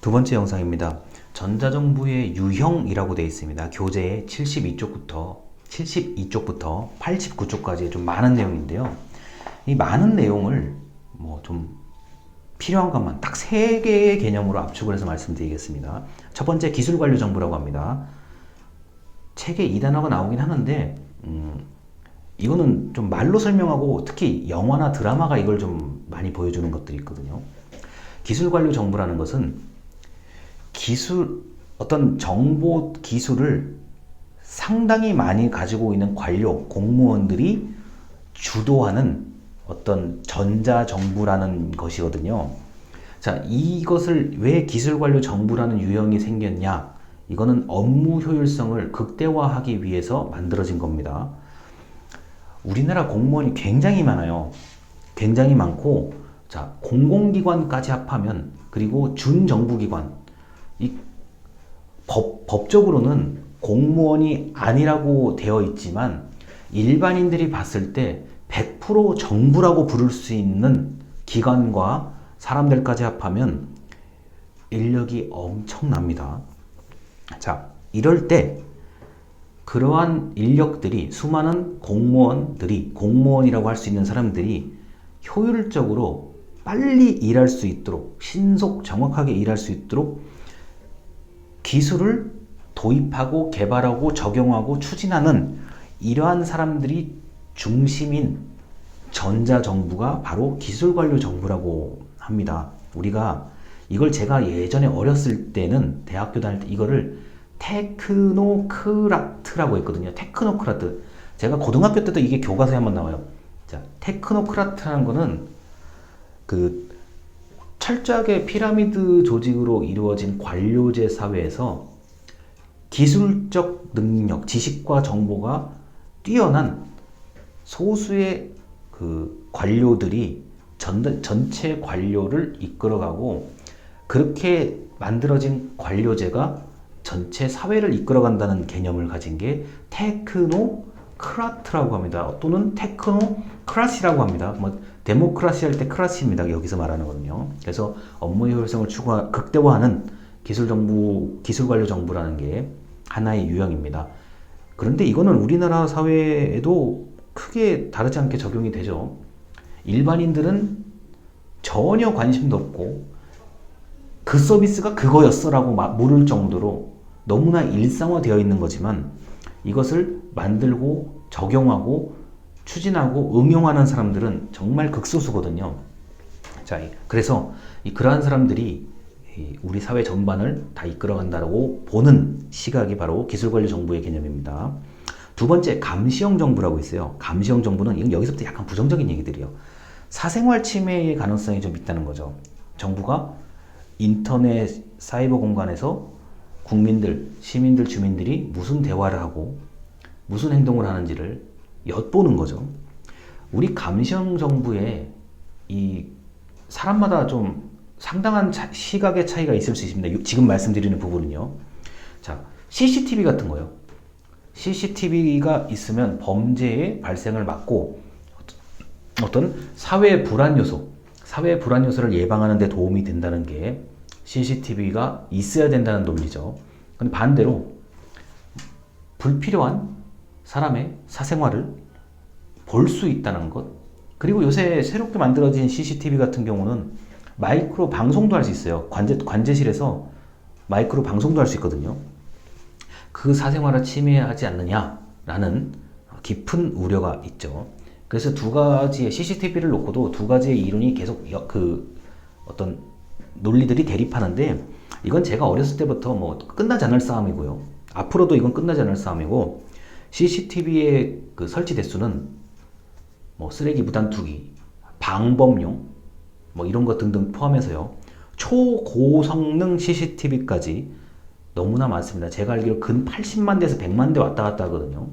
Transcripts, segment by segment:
두 번째 영상입니다. 전자정부의 유형이라고 되어 있습니다. 교재의 72쪽부터 89쪽까지 좀 많은 내용인데요. 이 많은 내용을 좀 필요한 것만 딱 3개의 개념으로 압축을 해서 말씀드리겠습니다. 첫 번째 기술관료정보라고 합니다. 책에 이 단어가 나오긴 하는데 이거는 좀 말로 설명하고 특히 영화나 드라마가 이걸 좀 많이 보여주는 것들이 있거든요. 기술관료정보라는 것은 어떤 정보 기술을 상당히 많이 가지고 있는 관료, 공무원들이 주도하는 어떤 전자정부라는 것이거든요. 자, 이것을 왜 기술관료정부라는 유형이 생겼냐? 이거는 업무 효율성을 극대화하기 위해서 만들어진 겁니다. 우리나라 공무원이 굉장히 많아요. 굉장히 많고, 자, 공공기관까지 합하면, 그리고 준정부기관, 법적으로는 공무원이 아니라고 되어 있지만 일반인들이 봤을 때 100% 정부라고 부를 수 있는 기관과 사람들까지 합하면 인력이 엄청납니다. 자, 이럴 때 그러한 인력들이, 수많은 공무원이라고 할 수 있는 사람들이 효율적으로 빨리 일할 수 있도록, 신속 정확하게 일할 수 있도록 기술을 도입하고 개발하고 적용하고 추진하는 이러한 사람들이 중심인 전자정부가 바로 기술관료정부라고 합니다. 우리가 이걸 제가 예전에 어렸을 때는 대학교 다닐 때 이거를 테크노크라트라고 했거든요. 테크노크라트. 제가 고등학교 때도 이게 교과서에 한번 나와요. 자, 테크노크라트라는 거는 그 철저하게 피라미드 조직으로 이루어진 관료제 사회에서 기술적 능력, 지식과 정보가 뛰어난 소수의 그 관료들이 전체 관료를 이끌어가고, 그렇게 만들어진 관료제가 전체 사회를 이끌어간다는 개념을 가진 게 테크노크라트라고 합니다. 또는 테크노크라시라고 합니다. 데모크라시 할 때 크라시입니다. 여기서 말하는 거는요. 그래서 업무 효율성을 극대화하는 기술관료정부라는 게 하나의 유형입니다. 그런데 이거는 우리나라 사회에도 크게 다르지 않게 적용이 되죠. 일반인들은 전혀 관심도 없고 그 서비스가 그거였어 라고 모를 정도로 너무나 일상화되어 있는 거지만, 이것을 만들고 적용하고 추진하고 응용하는 사람들은 정말 극소수거든요. 자, 그래서 그러한 사람들이 우리 사회 전반을 다 이끌어간다고 보는 시각이 바로 기술관료 정부의 개념입니다. 두 번째, 감시형 정부라고 있어요. 감시형 정부는 이건 여기서부터 약간 부정적인 얘기들이에요. 사생활 침해의 가능성이 좀 있다는 거죠. 정부가 인터넷 사이버 공간에서 국민들, 시민들, 주민들이 무슨 대화를 하고 무슨 행동을 하는지를 엿보는 거죠. 우리 감시형 정부에 이 사람마다 좀 상당한 시각의 차이가 있을 수 있습니다. 지금 말씀드리는 부분은요. 자, CCTV 같은 거요. CCTV가 있으면 범죄의 발생을 막고 어떤 사회 불안 요소를 예방하는 데 도움이 된다는 게 CCTV가 있어야 된다는 논리죠. 근데 반대로 불필요한 사람의 사생활을 볼 수 있다는 것, 그리고 요새 새롭게 만들어진 CCTV 같은 경우는 마이크로 방송도 할 수 있어요. 관제실에서 마이크로 방송도 할 수 있거든요. 그 사생활을 침해하지 않느냐라는 깊은 우려가 있죠. 그래서 두 가지의 CCTV를 놓고도 두 가지의 이론이 계속 어떤 논리들이 대립하는데, 이건 제가 어렸을 때부터 끝나지 않을 싸움이고요. 앞으로도 이건 끝나지 않을 싸움이고, CCTV의 그 설치 대수는 쓰레기 무단 투기, 방범용 이런 것 등등 포함해서요, 초고성능 CCTV까지 너무나 많습니다. 제가 알기로 근 80만 대에서 100만 대 왔다 갔다 하거든요.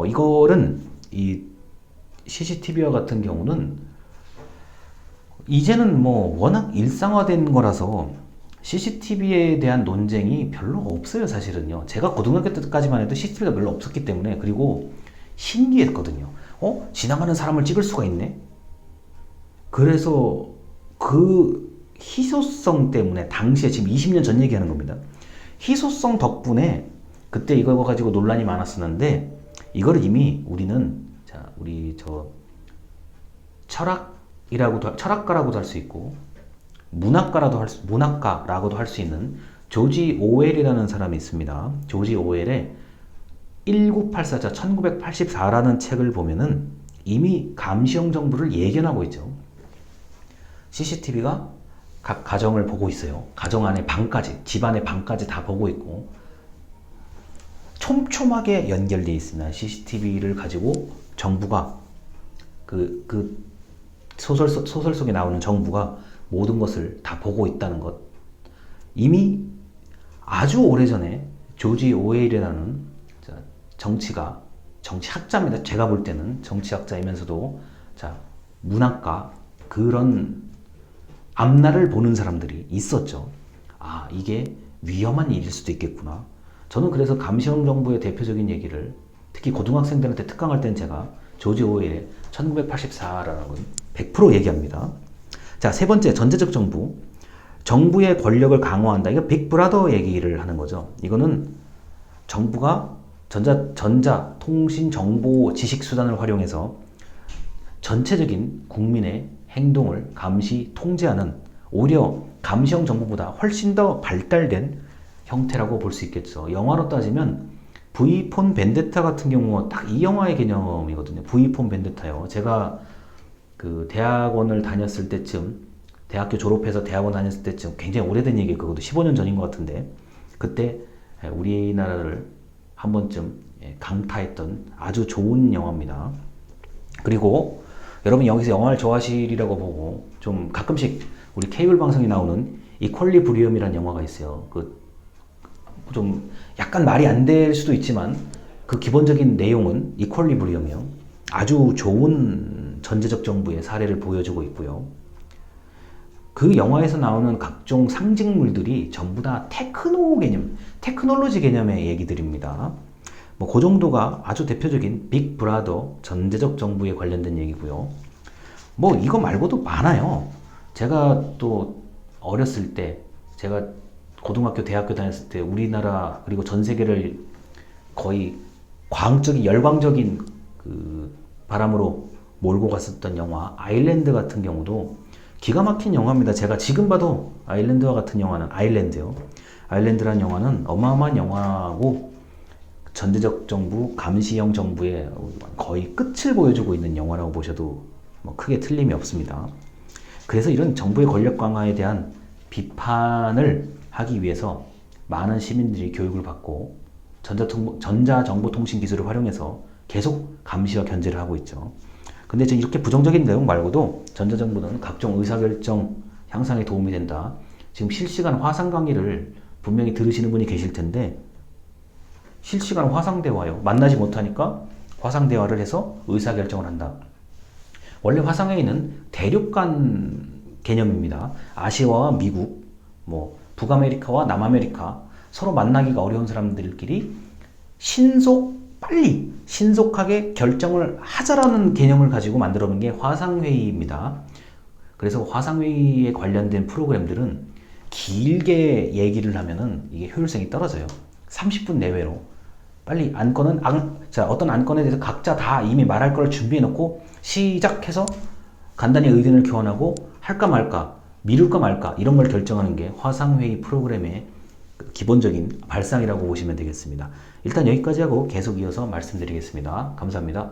이거는 이 CCTV와 같은 경우는 이제는 워낙 일상화된 거라서 CCTV에 대한 논쟁이 별로 없어요, 사실은요. 제가 고등학교 때까지만 해도 CCTV가 별로 없었기 때문에, 그리고 신기했거든요. 지나가는 사람을 찍을 수가 있네? 그래서 그 희소성 때문에 당시에 지금 20년 전 얘기하는 겁니다. 희소성 덕분에 그때 이거 가지고 논란이 많았었는데 이거를 이미 우리는 우리 철학가라고도 할 수 있고 문학가라고도 할 수 있는 조지 오웰이라는 사람이 있습니다. 조지 오웰의 1984자 1984라는 책을 보면은 이미 감시형 정부를 예견하고 있죠. CCTV가 각 가정을 보고 있어요. 가정 안에 방까지, 집안의 방까지 다 보고 있고 촘촘하게 연결되어 있습니다. CCTV를 가지고 정부가 그 소설 속에 나오는 정부가 모든 것을 다 보고 있다는 것. 이미 아주 오래전에 조지 오웰이라는 정치학자입니다. 제가 볼 때는 정치학자이면서도 문학가 그런 앞날을 보는 사람들이 있었죠. 아, 이게 위험한 일일 수도 있겠구나. 저는 그래서 감시형 정부의 대표적인 얘기를 특히 고등학생들한테 특강할 때는 제가 조지 오웰의 1984라는 건 100% 얘기합니다. 자, 세 번째, 전제적 정부. 정부의 권력을 강화한다. 이거 빅브라더 얘기를 하는 거죠. 이거는 정부가 전자, 통신, 정보, 지식 수단을 활용해서 전체적인 국민의 행동을 감시, 통제하는 오히려 감시형 정부보다 훨씬 더 발달된 형태라고 볼 수 있겠죠. 영화로 따지면 V폰 벤데타 같은 경우 딱 이 영화의 개념이거든요. V폰 벤데타요. 제가 그 대학원을 다녔을 때쯤, 대학교 졸업해서 대학원 다녔을 때쯤 굉장히 오래된 얘기, 그것도 15년 전인 것 같은데 그때 우리나라를 한 번쯤 강타했던 아주 좋은 영화입니다. 그리고 여러분 여기서 영화를 좋아하시리라고 보고 좀 가끔씩 우리 케이블 방송에 나오는 이퀄리브리엄이라는 영화가 있어요. 좀 약간 말이 안 될 수도 있지만 그 기본적인 내용은 이퀄리브리엄이요. 아주 좋은 전제적 정부의 사례를 보여주고 있고요. 그 영화에서 나오는 각종 상징물들이 전부 다 테크놀로지 개념의 얘기들입니다. 뭐 그 정도가 아주 대표적인 빅 브라더 전제적 정부에 관련된 얘기고요. 뭐 이거 말고도 많아요. 제가 또 어렸을 때, 제가 고등학교, 대학교 다녔을 때 우리나라 그리고 전 세계를 거의 열광적인 그 바람으로 몰고 갔었던 영화 아일랜드 같은 경우도 기가 막힌 영화입니다. 제가 지금 봐도 아일랜드와 같은 영화는 아일랜드요. 아일랜드라는 영화는 어마어마한 영화고 전제적 정부, 감시형 정부의 거의 끝을 보여주고 있는 영화라고 보셔도 뭐 크게 틀림이 없습니다. 그래서 이런 정부의 권력 강화에 대한 비판을 하기 위해서 많은 시민들이 교육을 받고 전자정보통신 기술을 활용해서 계속 감시와 견제를 하고 있죠. 근데 이렇게 부정적인 내용 말고도 전자정부는 각종 의사결정 향상에 도움이 된다. 지금 실시간 화상 강의를 분명히 들으시는 분이 계실 텐데 실시간 화상 대화요. 만나지 못하니까 화상 대화를 해서 의사결정을 한다. 원래 화상회의는 대륙 간 개념입니다. 아시아와 미국, 뭐 북아메리카와 남아메리카 서로 만나기가 어려운 사람들끼리 신속하게 결정을 하자라는 개념을 가지고 만들어놓은 게 화상회의입니다. 그래서 화상회의에 관련된 프로그램들은 길게 얘기를 하면은 이게 효율성이 떨어져요. 30분 내외로 빨리 어떤 안건에 대해서 각자 다 이미 말할 걸 준비해 놓고 시작해서 간단히 의견을 교환하고 할까 말까, 미룰까 말까 이런 걸 결정하는 게 화상회의 프로그램의 기본적인 발상이라고 보시면 되겠습니다. 일단 여기까지 하고 계속 이어서 말씀드리겠습니다. 감사합니다.